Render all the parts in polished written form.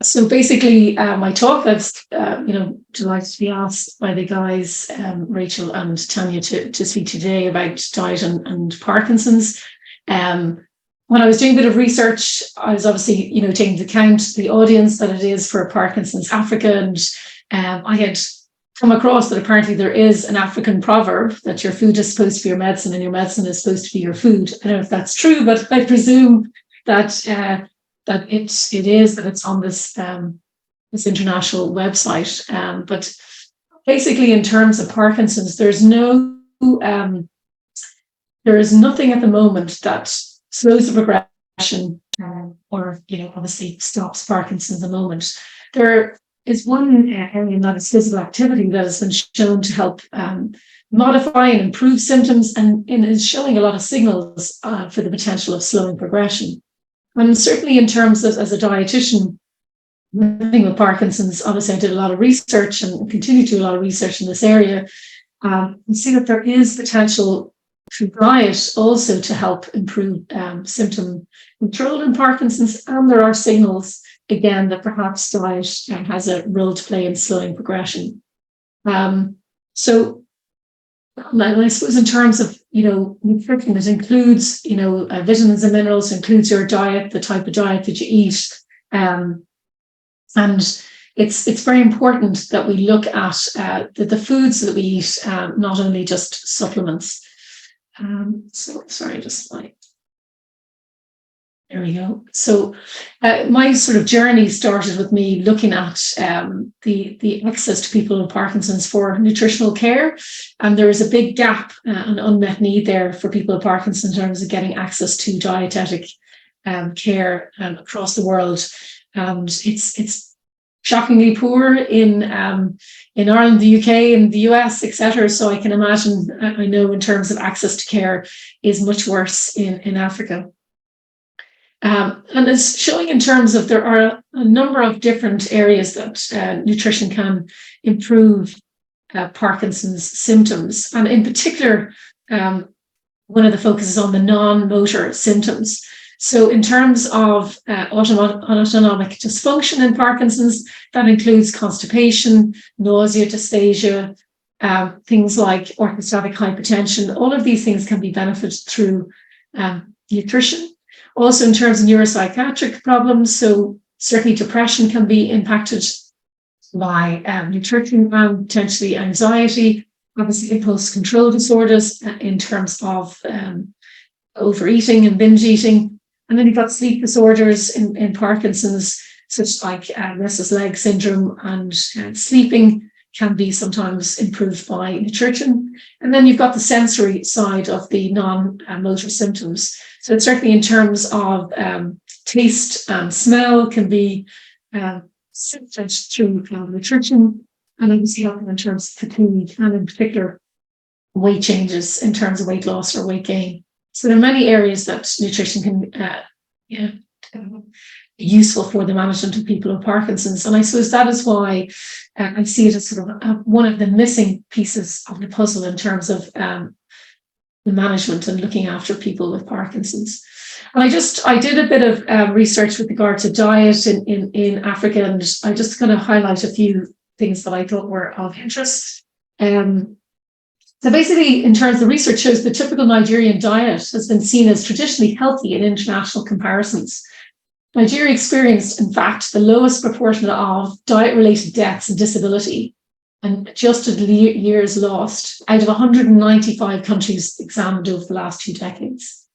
So basically, my talk, I was, delighted to be asked by the guys, Rachel and Tanya, to speak today about diet and Parkinson's. Um, when I was doing a bit of research, I was obviously, taking into account the audience that it is for Parkinson's Africa, and I had come across that apparently there is an African proverb that your food is supposed to be your medicine and your medicine is supposed to be your food. I don't know if that's true, but I presume that it's on this international website. But basically, in terms of Parkinson's, there is nothing at the moment that slows the progression, or obviously stops Parkinson's at the moment. There is one area that is physical activity that has been shown to help modify and improve symptoms, and is showing a lot of signals for the potential of slowing progression. And certainly in terms of, as a dietitian living with Parkinson's, obviously I did a lot of research and continue to do a lot of research in this area. You see that there is potential through diet also to help improve symptom control in Parkinson's, and there are signals, again, that perhaps diet has a role to play in slowing progression. So I suppose in terms of nutrition, it includes vitamins and minerals, includes your diet, the type of diet that you eat, and it's very important that we look at the foods that we eat, not only just supplements. There we go. So my sort of journey started with me looking at the access to people with Parkinson's for nutritional care. And there is a big gap, an unmet need there for people with Parkinson's in terms of getting access to dietetic care across the world. And it's shockingly poor in Ireland, the UK, and the US, etc. So I can imagine, I know in terms of access to care is much worse in Africa. And it's showing in terms of there are a number of different areas that nutrition can improve Parkinson's symptoms. And in particular, one of the focuses on the non-motor symptoms. So in terms of autonomic dysfunction in Parkinson's, that includes constipation, nausea, dysphagia, things like orthostatic hypotension. All of these things can be benefited through nutrition. Also, in terms of neuropsychiatric problems, so certainly depression can be impacted by nutrition, and potentially anxiety, obviously impulse control disorders in terms of overeating and binge eating. And then you've got sleep disorders in Parkinson's, such like restless leg syndrome, and sleeping can be sometimes improved by nutrition. And then you've got the sensory side of the non-motor symptoms. So it's certainly in terms of taste and smell can be symptomed through nutrition, and obviously helping in terms of fatigue, and in particular weight changes in terms of weight loss or weight gain. So there are many areas that nutrition can be useful for the management of people with Parkinson's. And I suppose that is why I see it as sort of one of the missing pieces of the puzzle in terms of the management and looking after people with Parkinson's. And I did a bit of research with regard to diet in Africa, and I just going to highlight a few things that I thought were of interest. So basically, in terms of the research shows the typical Nigerian diet has been seen as traditionally healthy in international comparisons. Nigeria experienced, in fact, the lowest proportion of diet-related deaths and disability and adjusted years lost out of 195 countries examined over the last 2 decades.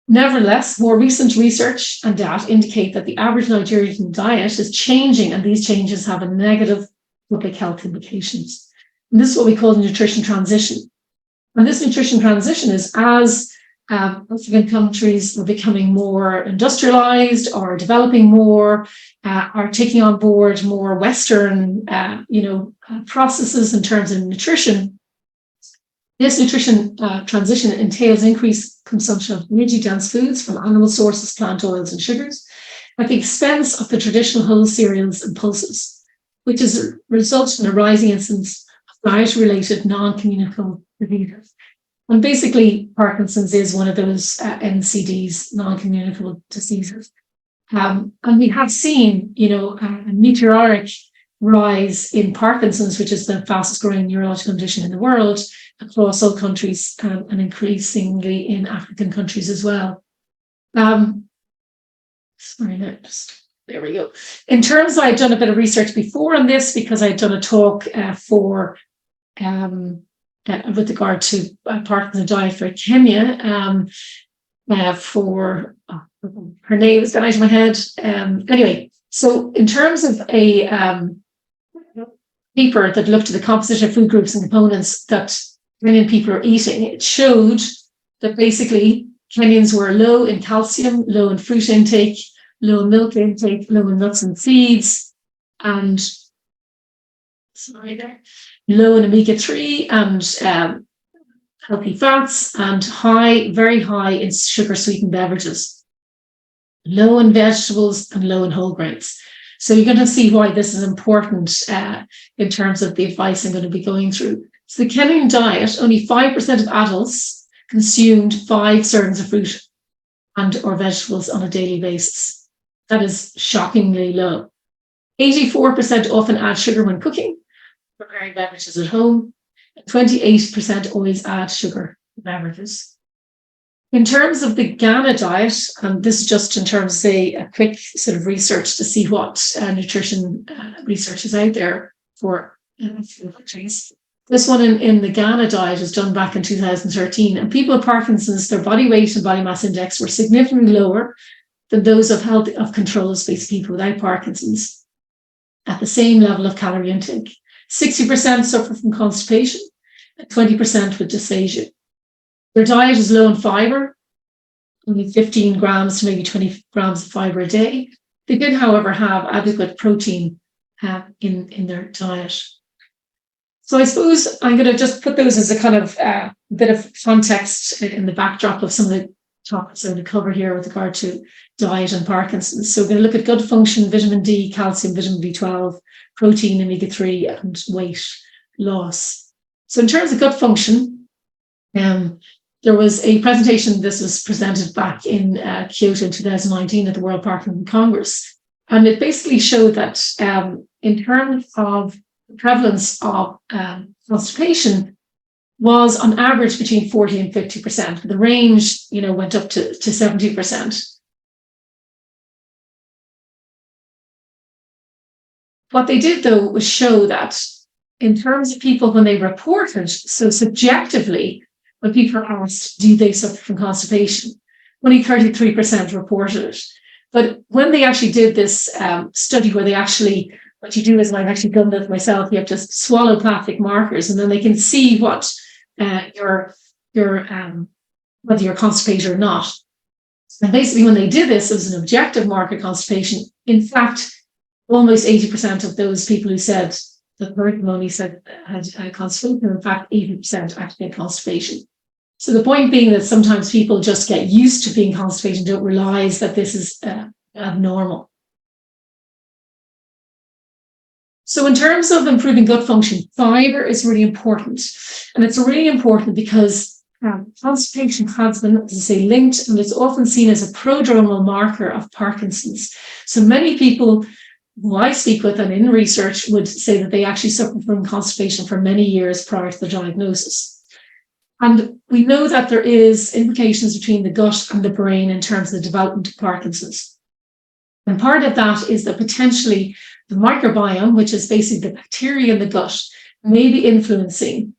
Nevertheless, more recent research and data indicate that the average Nigerian diet is changing, and these changes have a negative public health implications. And this is what we call the nutrition transition. And this nutrition transition is as African countries are becoming more industrialized or developing more, are taking on board more Western, processes in terms of nutrition. This nutrition transition entails increased consumption of energy-dense foods from animal sources, plant oils, and sugars, at the expense of the traditional whole cereals and pulses, which has resulted in a rising incidence of diet-related non-communicable diseases. And basically, Parkinson's is one of those NCDs, non-communicable diseases. And we have seen, a meteoric rise in Parkinson's, which is the fastest growing neurological condition in the world, across all countries, and increasingly in African countries as well. There we go. In terms, I'd done a bit of research before on this because I'd done a talk with regard to Parkinson's diet for Kenya. Her name is gone out of my head. Anyway, so in terms of a paper that looked at the composition of food groups and components that Kenyan people are eating, it showed that basically Kenyans were low in calcium, low in fruit intake, low in milk intake, low in nuts and seeds, and low in omega-3 and healthy fats, and very high in sugar-sweetened beverages, low in vegetables and low in whole grains. So you're going to see why this is important in terms of the advice I'm going to be going through. So the Kenyan diet, only 5% of adults consumed 5 servings of fruit and or vegetables on a daily basis. That is shockingly low. 84% often add sugar when cooking, preparing beverages at home. 28% always add sugar to beverages. In terms of the Ghana diet, and this is just in terms of a quick sort of research to see what nutrition research is out there for countries. This one in the Ghana diet was done back in 2013, and people with Parkinson's, their body weight and body mass index were significantly lower than those of control-based people without Parkinson's at the same level of calorie intake. 60% suffer from constipation, and 20% with dysphagia. Their diet is low in fiber, only 15 grams to maybe 20 grams of fiber a day. They did, however, have adequate protein in their diet. So I suppose I'm going to just put those as a kind of bit of context in the backdrop of some of the topics I'm going to cover here with regard to diet and Parkinson's. So we're going to look at gut function, vitamin D, calcium, vitamin B12, protein, omega-3, and weight loss. So in terms of gut function, there was a presentation. This was presented back in Kyoto in 2019 at the World Parkinson Congress. And it basically showed that in terms of the prevalence of constipation was on average between 40 and 50%. The range, went up to 70%. What they did, though, was show that in terms of people when they reported, so subjectively, when people are asked, do they suffer from constipation, only 33% reported it. But when they actually did this study where what you do is, and I've actually done this myself, you have to swallow plastic markers, and then they can see what whether you're constipated or not. And basically, when they did this, it was an objective marker constipation. In fact, almost 80% of those people who said that only said had constipation, in fact, 80% actually had constipation. So the point being that sometimes people just get used to being constipated and don't realize that this is abnormal. So in terms of improving gut function, fiber is really important. And it's really important because constipation has been, as I say, linked, and it's often seen as a prodromal marker of Parkinson's. So many people who I speak with and in research would say that they actually suffer from constipation for many years prior to the diagnosis. And we know that there is implications between the gut and the brain in terms of the development of Parkinson's. And part of that is that potentially the microbiome, which is basically the bacteria in the gut, may be influencing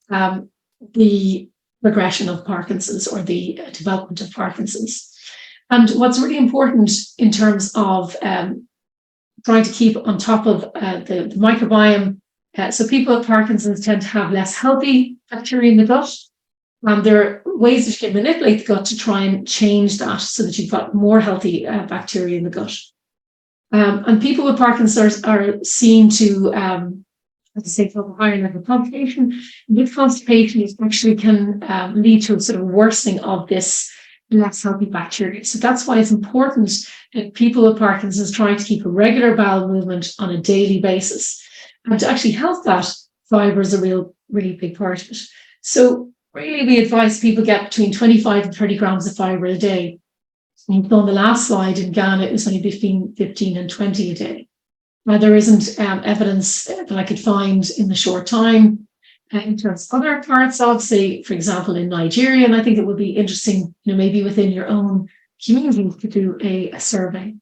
the progression of Parkinson's or the development of Parkinson's. And what's really important in terms of trying to keep on top of the microbiome, so people with Parkinson's tend to have less healthy bacteria in the gut. There are ways that you can manipulate the gut to try and change that so that you've got more healthy bacteria in the gut. And people with Parkinson's are seen to, as I say, have a higher level of complication. With constipation, it actually can lead to a sort of worsening of this less healthy bacteria. So that's why it's important that people with Parkinson's try to keep a regular bowel movement on a daily basis. And to actually help that, fiber is a really big part of it. So really, we advise people get between 25 and 30 grams of fiber a day. And on the last slide in Ghana, it was only between 15 and 20 a day. Now, there isn't evidence that I could find in the short time in terms of other parts of, say, for example, in Nigeria. And I think it would be interesting, maybe within your own community to do a survey.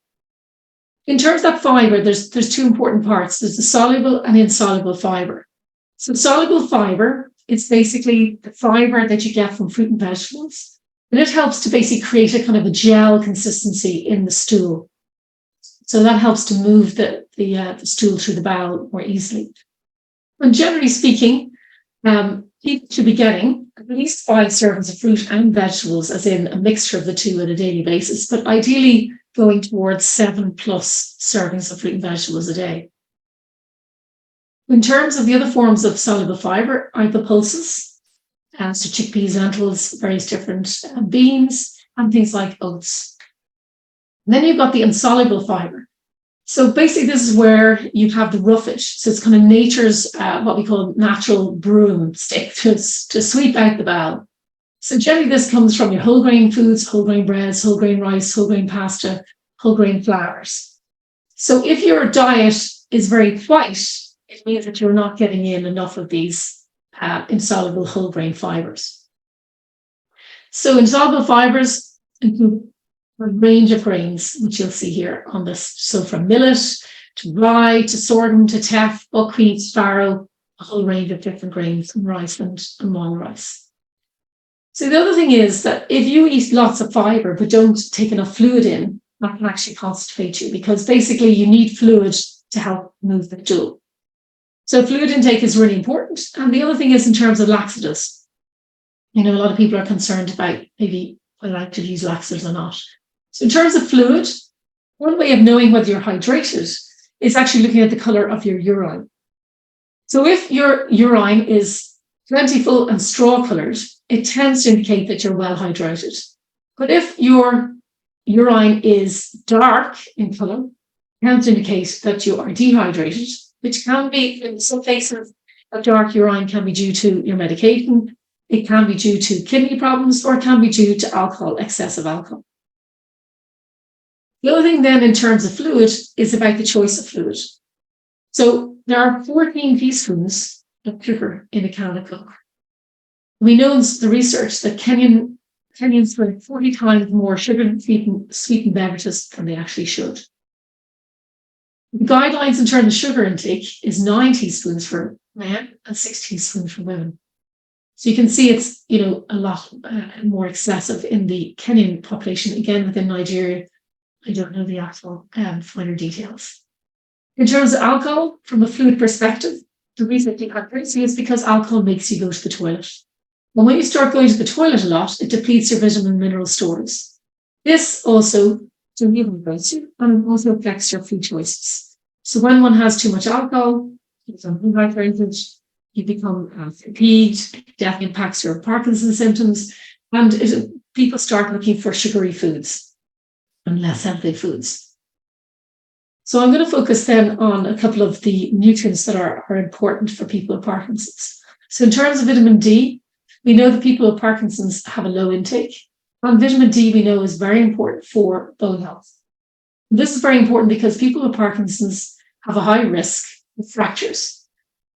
In terms of fiber, there's two important parts. There's the soluble and insoluble fiber. So soluble fiber is basically the fiber that you get from fruit and vegetables. And it helps to basically create a kind of a gel consistency in the stool. So that helps to move the stool through the bowel more easily. And generally speaking, people should be getting at least 5 servings of fruit and vegetables, as in a mixture of the two on a daily basis, but ideally going towards 7+ servings of fruit and vegetables a day. In terms of the other forms of soluble fiber, are the pulses, so chickpeas, lentils, various different beans, and things like oats. And then you've got the insoluble fiber. So basically, this is where you have the roughage. So it's kind of nature's what we call natural broomstick to sweep out the bowel. So generally, this comes from your whole grain foods, whole grain breads, whole grain rice, whole grain pasta, whole grain flours. So if your diet is very white, it means that you're not getting in enough of these insoluble whole grain fibers. So insoluble fibers include a range of grains, which you'll see here on this. So from millet to rye to sorghum to teff, buckwheat, farro, a whole range of different grains, and rice and long rice. So the other thing is that if you eat lots of fiber but don't take enough fluid in, that can actually constipate you, because basically you need fluid to help move the stool. So fluid intake is really important. And the other thing is in terms of laxatives. A lot of people are concerned about maybe whether I could use laxatives or not. So in terms of fluid, one way of knowing whether you're hydrated is actually looking at the color of your urine. So if your urine is plentiful and straw colored, it tends to indicate that you're well hydrated. But if your urine is dark in color, it tends to indicate that you are dehydrated, which can be, in some cases, a dark urine can be due to your medication, it can be due to kidney problems, or it can be due to alcohol, excessive alcohol. The other thing then in terms of fluid is about the choice of fluid. So there are 14 teaspoons of sugar in a can of Coke. We know in the research that Kenyans drink 40 times more sugar-sweetened beverages than they actually should. The guidelines in terms of sugar intake is 9 teaspoons for men and 6 teaspoons for women. So you can see it's, a lot more excessive in the Kenyan population. Again, within Nigeria, I don't know the actual finer details. In terms of alcohol, from a fluid perspective, the reason dehydrates is because alcohol makes you go to the toilet. And when you start going to the toilet a lot, it depletes your vitamin and mineral stores. This also dehydrates you, and it also affects your food choices. So when one has too much alcohol, you become dehydrated, you become fatigued, definitely impacts your Parkinson's symptoms, and people start looking for sugary foods and less healthy foods. So I'm going to focus then on a couple of the nutrients that are important for people with Parkinson's. So in terms of vitamin D, we know that people with Parkinson's have a low intake, and vitamin D we know is very important for bone health. And this is very important because people with Parkinson's have a high risk of fractures.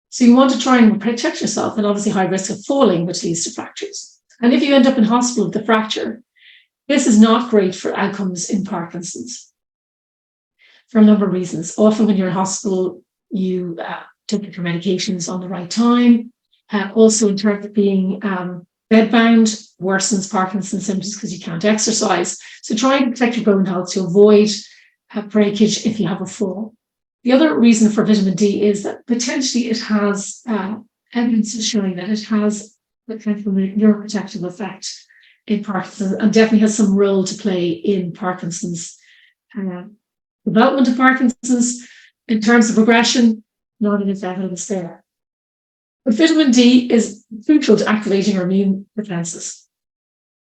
So you want to try and protect yourself, and obviously high risk of falling, which leads to fractures. And if you end up in hospital with a fracture, this is not great for outcomes in Parkinson's for a number of reasons. Often when you're in hospital, you don't get your medications on the right time. Also in terms of being bedbound, worsens Parkinson's symptoms because you can't exercise. So try and protect your bone health to avoid breakage if you have a fall. The other reason for vitamin D is that potentially it has evidence showing that it has a potential neuroprotective effect in Parkinson's, and definitely has some role to play in Parkinson's development of Parkinson's. In terms of progression, not enough evidence there. But vitamin D is crucial to activating your immune defenses.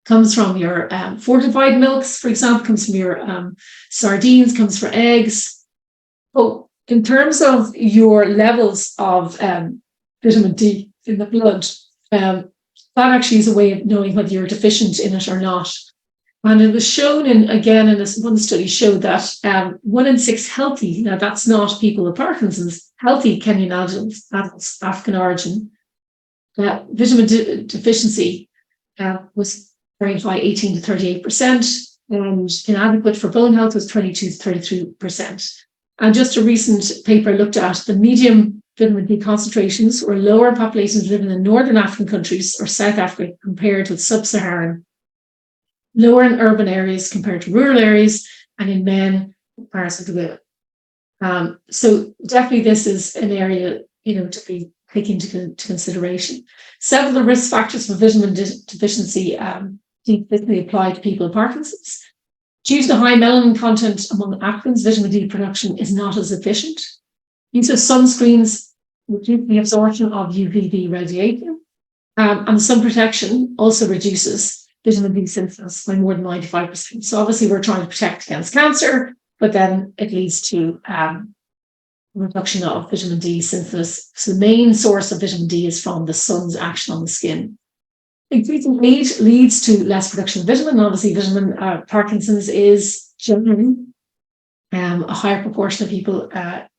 Comes from your fortified milks, for example, comes from your sardines, comes from eggs. But in terms of your levels of vitamin D in the blood, that actually is a way of knowing whether you're deficient in it or not. And it was shown one study showed that 1 in 6 healthy, now that's not people with Parkinson's, healthy Kenyan adults, African origin, vitamin deficiency was very high, 18 to 38%, and inadequate for bone health was 22 to 33%. And just a recent paper looked at the medium vitamin D concentrations were lower in populations living in northern African countries or South Africa compared with sub-Saharan, lower in urban areas compared to rural areas, and in men in comparison to women. So definitely this is an area, to be taken into consideration. Several of the risk factors for vitamin deficiency apply to people with Parkinson's. Due to the high melanin content among Africans, vitamin D production is not as efficient. Use of sunscreens reduce the absorption of UVB radiation, and sun protection also reduces vitamin D synthesis by more than 95%. So obviously we're trying to protect against cancer, but then it leads to reduction of vitamin D synthesis. So the main source of vitamin D is from the sun's action on the skin. Increasing age leads to less production of vitamin. Obviously, Parkinson's is generally a higher proportion of people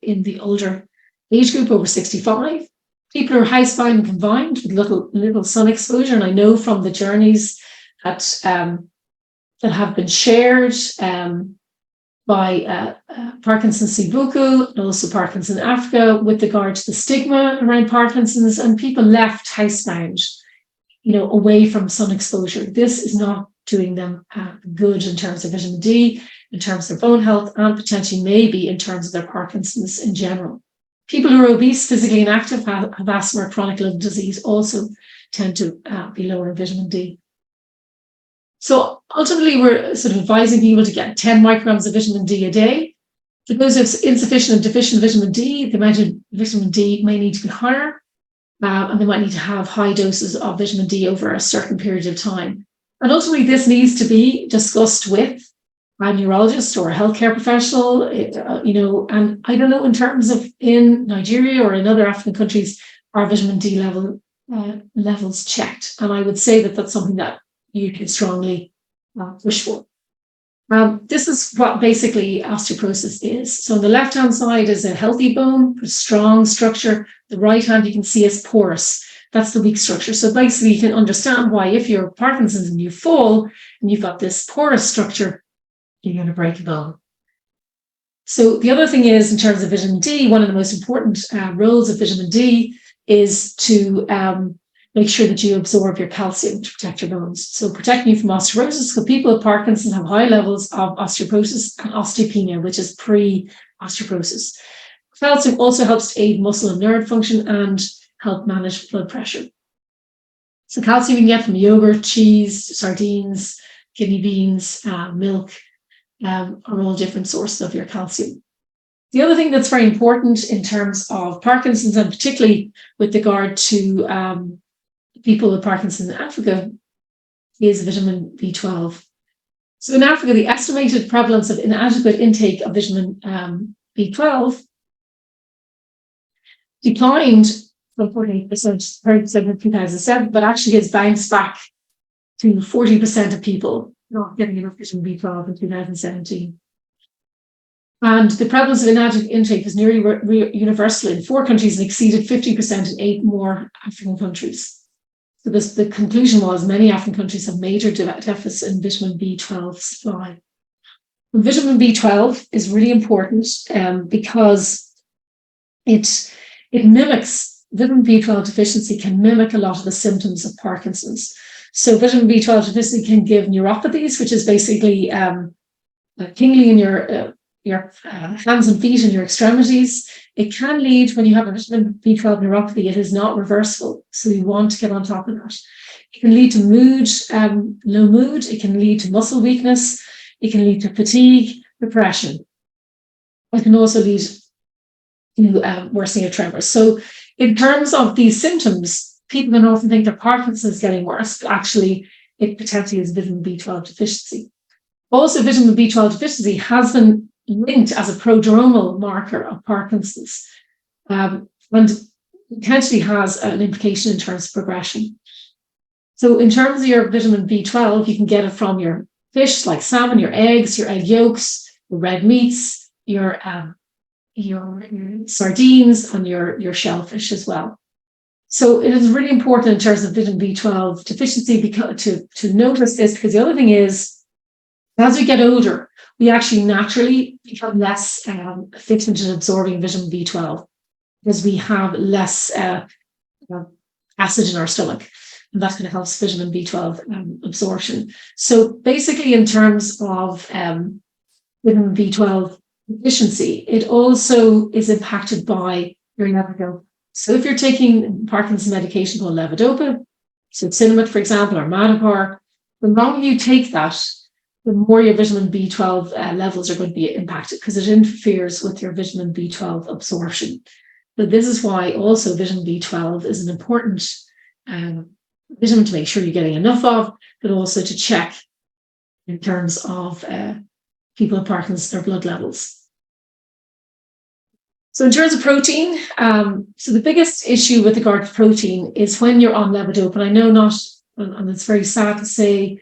in the older age group, over 65. People who are housebound and confined with little sun exposure, and I know from the journeys that have been shared by Parkinson Sibuku and also Parkinson Africa with regard to the stigma around Parkinson's and people left housebound, away from sun exposure. This is not doing them good in terms of vitamin D, in terms of their bone health, and potentially maybe in terms of their Parkinson's in general. People who are obese, physically inactive, have asthma or chronic lung disease also tend to be lower in vitamin D. So ultimately, we're sort of advising people to get 10 micrograms of vitamin D a day. For those who have insufficient and deficient vitamin D, the amount of vitamin D may need to be higher. And they might need to have high doses of vitamin D over a certain period of time. And ultimately, this needs to be discussed with a neurologist or a healthcare professional, and I don't know, in terms of in Nigeria or in other African countries, are vitamin D levels checked? And I would say that that's something that you can strongly push for. This is what basically osteoporosis is. So on the left-hand side is a healthy bone, a strong structure. The right hand you can see is porous. That's the weak structure. So basically you can understand why if you're Parkinson's and you fall and you've got this porous structure, you're going to break a bone. So the other thing is, in terms of vitamin D, one of the most important roles of vitamin D is to make sure that you absorb your calcium to protect your bones. So protecting you from osteoporosis, because people with Parkinson's have high levels of osteoporosis and osteopenia, which is pre-osteoporosis. Calcium also helps to aid muscle and nerve function and help manage blood pressure. So calcium you can get from yogurt, cheese, sardines, kidney beans, milk, are all different sources of your calcium. The other thing that's very important in terms of Parkinson's, and particularly with regard to people with Parkinson's in Africa, is vitamin B12. So in Africa, the estimated prevalence of inadequate intake of vitamin B12 declined from 48% to 30% in 2007, but actually has bounced back to 40% of people not getting enough vitamin B12 in 2017. And the prevalence of inadequate intake is nearly universal in 4 countries and exceeded 50% in 8 more African countries. So the conclusion was many African countries have major deficits in vitamin B12 supply. And vitamin B12 is really important because it mimics, vitamin B12 deficiency can mimic a lot of the symptoms of Parkinson's. So vitamin B12 deficiency can give neuropathies, which is basically tingling in your hands and feet and your extremities. It can lead, when you have a vitamin B12 neuropathy, it is not reversible. So you want to get on top of that. It can lead to mood, low mood. It can lead to muscle weakness. It can lead to fatigue, depression. It can also lead to worsening of tremors. So in terms of these symptoms, people can often think that Parkinson's is getting worse, but actually it potentially is vitamin B12 deficiency. Also, vitamin B12 deficiency has been linked as a prodromal marker of Parkinson's, and potentially has an implication in terms of progression. So in terms of your vitamin B12, you can get it from your fish like salmon, your eggs, your egg yolks, your red meats, your sardines, and your shellfish as well. So it is really important in terms of vitamin B12 deficiency to notice this, because the other thing is, as we get older, we actually naturally become less efficient in absorbing vitamin B12 because we have less acid in our stomach, and that kind of helps vitamin B12 absorption. So basically, in terms of vitamin B12 deficiency, it also is impacted by your levodopa. So if you're taking Parkinson's medication called levodopa, so Sinemet, for example, or Madapar, the longer you take that, the more your vitamin B12 levels are going to be impacted, because it interferes with your vitamin B12 absorption. So this is why also vitamin B12 is an important vitamin to make sure you're getting enough of, but also to check in terms of people with Parkinson's, their blood levels. So in terms of protein, so the biggest issue with regard to protein is when you're on levodopa. And I know not, and it's very sad to say,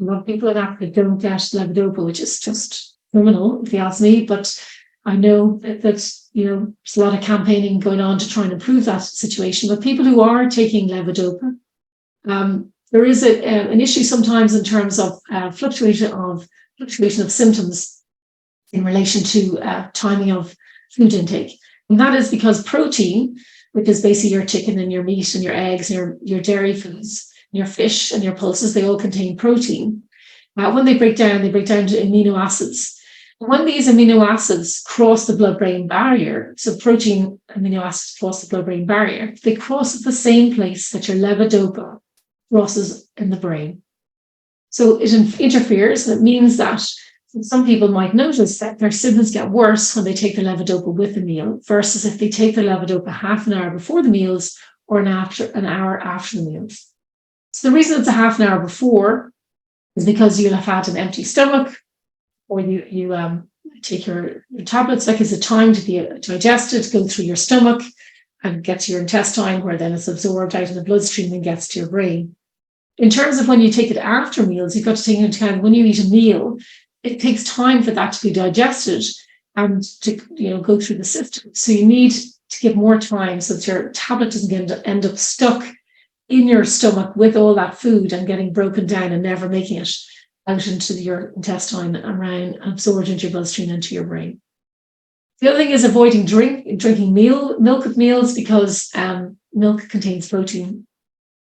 a lot of people in Africa don't get levodopa, which is just criminal, if you ask me. But I know that there's a lot of campaigning going on to try and improve that situation. But people who are taking levodopa, there is an issue sometimes in terms of fluctuation of symptoms in relation to timing of food intake. And that is because protein, which is basically your chicken and your meat and your eggs and your dairy foods, your fish and your pulses, they all contain protein. When they break down to amino acids. And when these amino acids cross the blood-brain barrier, so protein amino acids cross the blood-brain barrier, they cross at the same place that your levodopa crosses in the brain. So it interferes, and it means that some people might notice that their symptoms get worse when they take the levodopa with the meal versus if they take the levodopa half an hour before the meals or an hour after the meals. So the reason it's a half an hour before is because you'll have had an empty stomach, or you take your tablets, that gives it time to be digested, go through your stomach and get to your intestine, where then it's absorbed out in the bloodstream and gets to your brain. In terms of when you take it after meals, you've got to take into account when you eat a meal, it takes time for that to be digested and to go through the system. So you need to give more time so that your tablet doesn't end up stuck in your stomach with all that food and getting broken down and never making it out into your intestine and around, absorbed into your bloodstream and into your brain. The other thing is avoiding drinking milk with meals, because milk contains protein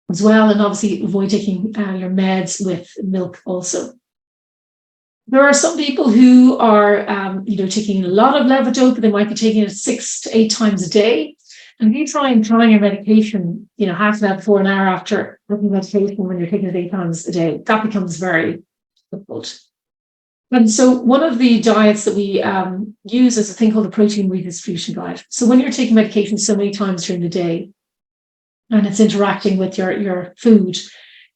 as well, and obviously avoid taking your meds with milk also. There are some people who are taking a lot of levodopa. They might be taking it 6 to 8 times a day. And if you try your medication, half an hour before, an hour after taking medication, when you're taking it 8 times a day, that becomes very difficult. And so one of the diets that we use is a thing called the protein redistribution diet. So when you're taking medication so many times during the day and it's interacting with your food,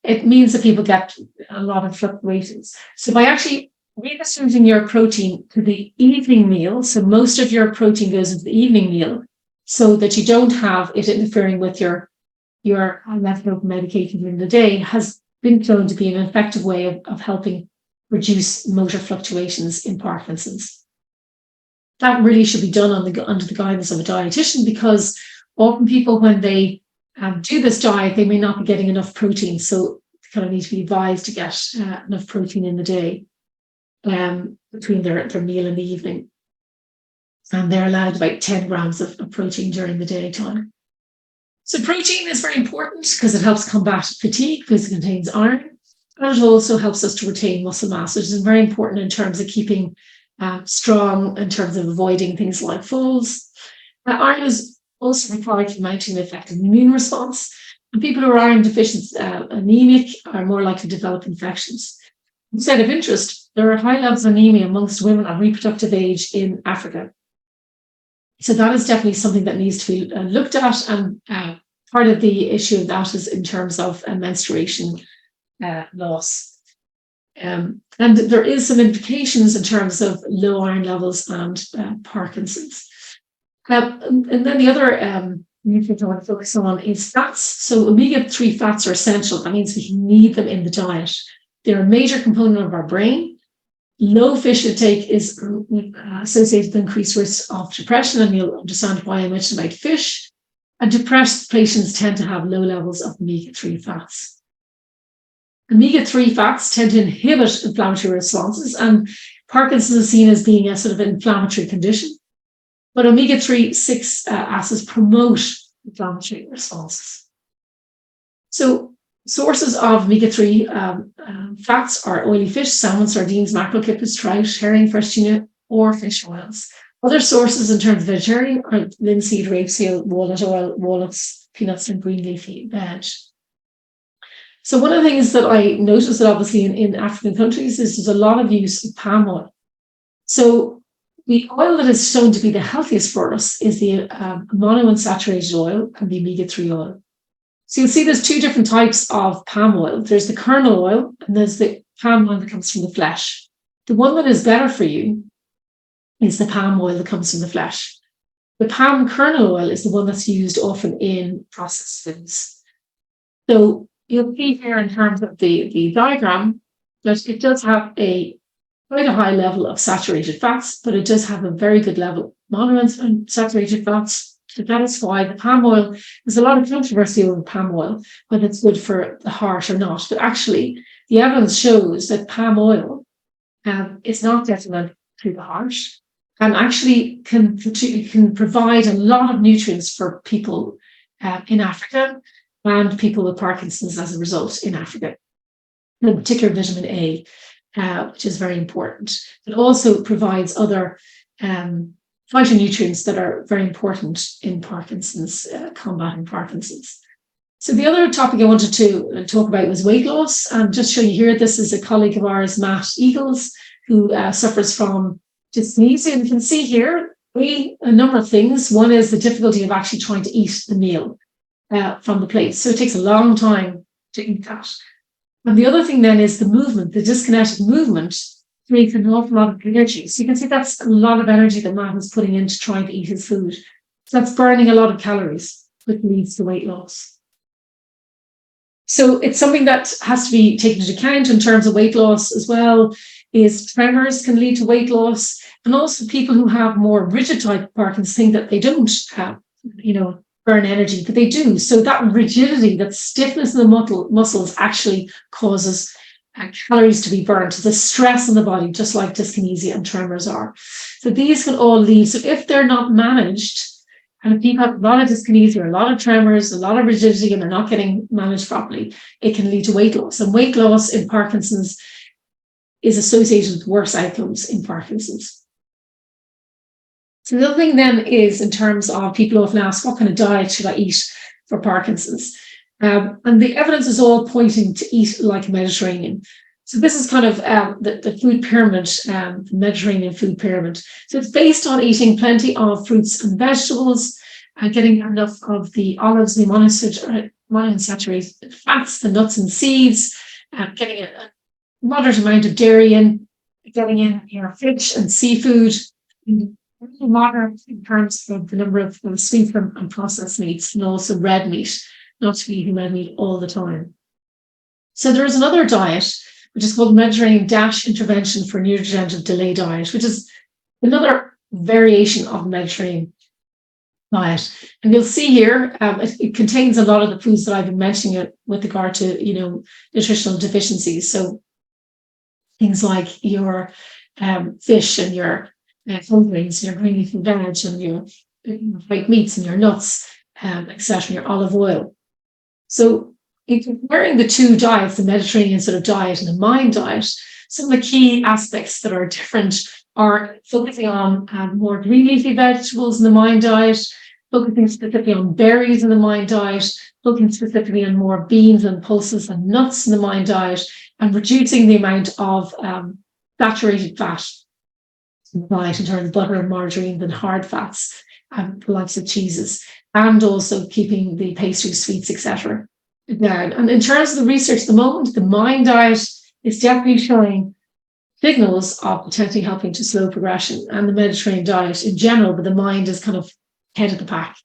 it means that people get a lot of fluctuations. So by actually redistributing your protein to the evening meal, so most of your protein goes into the evening meal, so that you don't have it interfering with your levodopa medication during the day, has been shown to be an effective way of helping reduce motor fluctuations in Parkinson's. That really should be done under the guidance of a dietitian, because often people, when they do this diet, they may not be getting enough protein. So they kind of need to be advised to get enough protein in the day between their meal in the evening. And they're allowed about 10 grams of protein during the daytime. So protein is very important because it helps combat fatigue, because it contains iron. And it also helps us to retain muscle mass, which is very important in terms of keeping strong, in terms of avoiding things like falls. Iron is also required for mounting an effective immune response. And people who are iron deficient, anemic, are more likely to develop infections. Instead of interest, there are high levels of anemia amongst women of reproductive age in Africa. So that is definitely something that needs to be looked at, and part of the issue of that is in terms of menstruation loss. And there is some implications in terms of low iron levels and Parkinson's. And then the other nutrient I want to focus on is fats. So omega-3 fats are essential. That means we need them in the diet. They're a major component of our brain. Low fish intake is associated with increased risk of depression, and you'll understand why I mentioned about fish. And depressed patients tend to have low levels of omega-3 fats. Omega-3 fats tend to inhibit inflammatory responses, and Parkinson's is seen as being a sort of inflammatory condition. But omega-3 6 acids promote inflammatory responses. So sources of omega-3 fats are oily fish, salmon, sardines, mackerel, kippers, trout, herring, fresh tuna, or fish oils. Other sources in terms of vegetarian are linseed, rapeseed, walnut oil, walnuts, peanuts, and green leafy veg. So one of the things that I noticed that obviously in African countries is there's a lot of use of palm oil. So the oil that is shown to be the healthiest for us is the monounsaturated oil and the omega-3 oil. So you'll see there's two different types of palm oil. There's the kernel oil and there's the palm oil that comes from the flesh. The one that is better for you is the palm oil that comes from the flesh. The palm kernel oil is the one that's used often in processed foods. So you'll see here in terms of the diagram that it does have quite a high level of saturated fats, but it does have a very good level of monounsaturated fats. So that is why the palm oil, there's a lot of controversy over palm oil, whether it's good for the heart or not. But actually, the evidence shows that palm oil is not detrimental to the heart and actually can provide a lot of nutrients for people in Africa and people with Parkinson's as a result in Africa, in particular vitamin A, which is very important. It also provides other phytonutrients that are very important in Parkinson's, combating Parkinson's. So the other topic I wanted to talk about was weight loss. And just show you here, this is a colleague of ours, Matt Eagles, who suffers from dyskinesia. And you can see here a number of things. One is the difficulty of actually trying to eat the meal from the plate. So it takes a long time to eat that. And the other thing then is the movement, the disconnected movement creates an awful lot of energy. So you can see that's a lot of energy that Matt is putting into trying to eat his food. So that's burning a lot of calories, which leads to weight loss. So it's something that has to be taken into account in terms of weight loss as well, is tremors can lead to weight loss. And also people who have more rigid type of Parkinson's think that they don't have, burn energy, but they do. So that rigidity, that stiffness in the muscles actually causes calories to be burned. The stress in the body, just like dyskinesia and tremors are. So these can all lead. So if they're not managed, and if people have a lot of dyskinesia, a lot of tremors, a lot of rigidity, and they're not getting managed properly, it can lead to weight loss. And weight loss in Parkinson's is associated with worse outcomes in Parkinson's. So the other thing then is in terms of people often ask, what kind of diet should I eat for Parkinson's? And the evidence is all pointing to eat like a Mediterranean. So this is kind of the food pyramid, the Mediterranean food pyramid. So it's based on eating plenty of fruits and vegetables, getting enough of the olives, the monounsaturated fats, the nuts and seeds, getting a moderate amount of dairy in, getting in your fish and seafood, moderate in terms of the number of sweet and processed meats, and also red meat, not to be eating red meat all the time. So there is another diet, which is called Mediterranean DASH Intervention for Neurodegenerative Delay Diet, which is another variation of the Mediterranean diet. And you'll see here, it contains a lot of the foods that I've been mentioning with regard to, nutritional deficiencies. So things like your fish and your whole grains, your green leafy veg, and your white meats and your nuts, etc., your olive oil. So in comparing the two diets, the Mediterranean sort of diet and the Mind diet, some of the key aspects that are different are focusing on more green leafy vegetables in the Mind diet, focusing specifically on berries in the Mind diet, focusing specifically on more beans and pulses and nuts in the Mind diet, and reducing the amount of saturated fat in the diet in terms of butter and margarine and hard fats, the likes of cheeses, and also keeping the pastries, sweets, etc. down. And in terms of the research at the moment, the Mind diet is definitely showing signals of potentially helping to slow progression, and the Mediterranean diet in general, but the Mind is kind of head of the pack.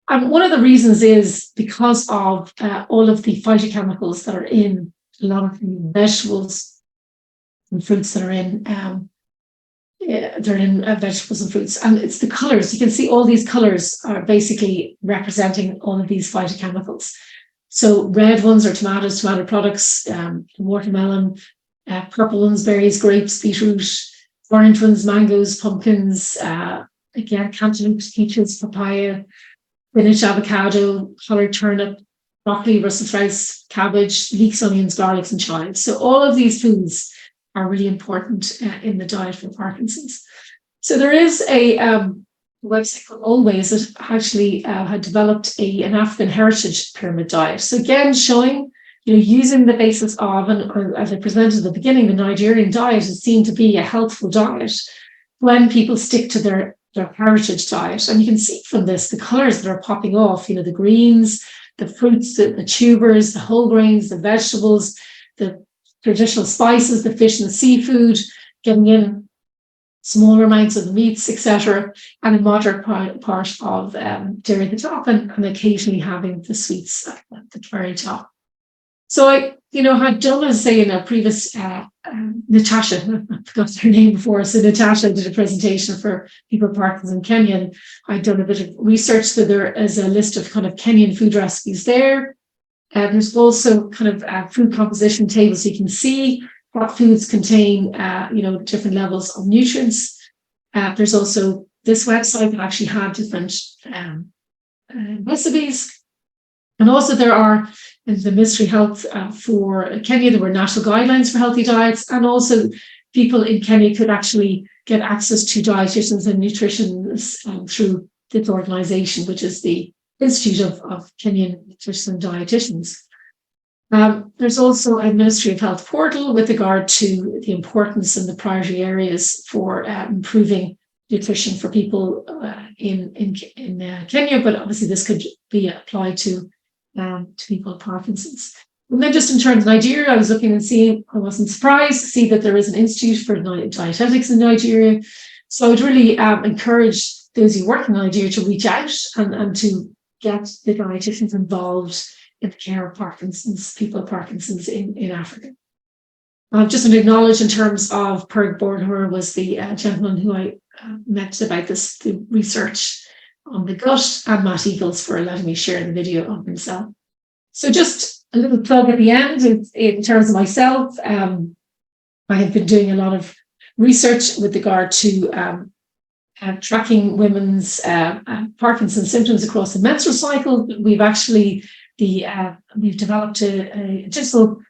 And one of the reasons is because of all of the phytochemicals that are in a lot of vegetables and fruits that are in they're in vegetables and fruits, and it's the colors. You can see all these colors are basically representing all of these phytochemicals. So red ones are tomatoes, tomato products, watermelon, purple ones, berries, grapes, beetroot, orange ones, mangoes, pumpkins, again, cantaloupes, peaches, papaya, spinach, avocado, coloured turnip, broccoli, Brussels sprouts, cabbage, leeks, onions, garlics, and chives. So all of these foods are really important in the diet for Parkinson's. So there is a website called Always that actually had developed an African heritage pyramid diet. So again, showing, using the basis of, and as I presented at the beginning, the Nigerian diet is seen to be a healthful diet when people stick to their heritage diet. And you can see from this, the colors that are popping off, the greens, the fruits, the tubers, the whole grains, the vegetables, the traditional spices, the fish and the seafood, getting in smaller amounts of the meats, etc., and a moderate part of dairy at the top, and occasionally having the sweets at the very top. So I, had done, as say in a previous, Natasha, I forgot her name before, so Natasha did a presentation for people with Parkinson's in Kenya, and I'd done a bit of research, so there is a list of kind of Kenyan food recipes there. There's also kind of food composition tables, so you can see what foods contain, different levels of nutrients. There's also this website that actually had different recipes. And also there are, in the Ministry of Health for Kenya, there were national guidelines for healthy diets, and also people in Kenya could actually get access to dietitians and nutritionists through this organization, which is the Institute of Kenyan Nutritionists and Dietitians. There's also a Ministry of Health portal with regard to the importance and the priority areas for improving nutrition for people in Kenya, but obviously this could be applied to people with Parkinson's. And then just in terms of Nigeria, I was looking and seeing, I wasn't surprised to see that there is an institute for dietetics in Nigeria. So I would really encourage those who work in Nigeria to reach out and to get the dietitians involved in the care of Parkinson's, people with Parkinson's in Africa. Just to acknowledge in terms of Perg Bornhor was the gentleman who I met about the research on the gut, and Matt Eagles for letting me share the video of himself. So just a little plug at the end in terms of myself. I have been doing a lot of research with regard to tracking women's Parkinson's symptoms across the menstrual cycle. We've actually we've developed a digital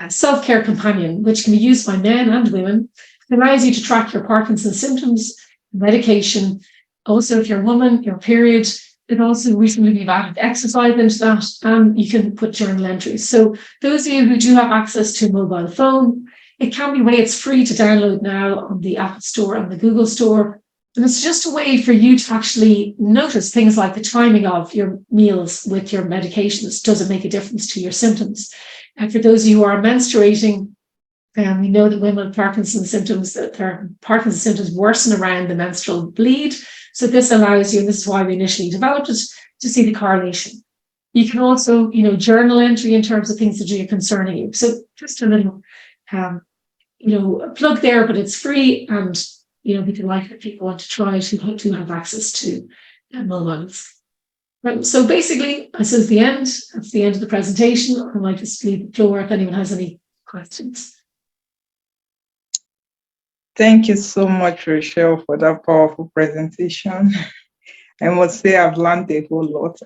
self-care companion, which can be used by men and women. It allows you to track your Parkinson's symptoms, medication. Also, if you're a woman, your period. It also recently we've added exercise into that, and you can put journal entries. So those of you who do have access to a mobile phone, it can be it's free to download now on the Apple Store and the Google Store. And it's just a way for you to actually notice things like the timing of your meals with your medications. Does it make a difference to your symptoms? And for those of you who are menstruating, we know that women with Parkinson's symptoms, that their Parkinson's symptoms worsen around the menstrual bleed. So this allows you, and this is why we initially developed it, to see the correlation. You can also, journal entry in terms of things that are concerning you. So just a little, plug there, but it's free, and we can like if people want to try it who have access to mobiles. So basically, this is the end. That's the end of the presentation. I might just leave the floor if anyone has any questions. Thank you so much, Rachel, for that powerful presentation. I must say I've learned a whole lot.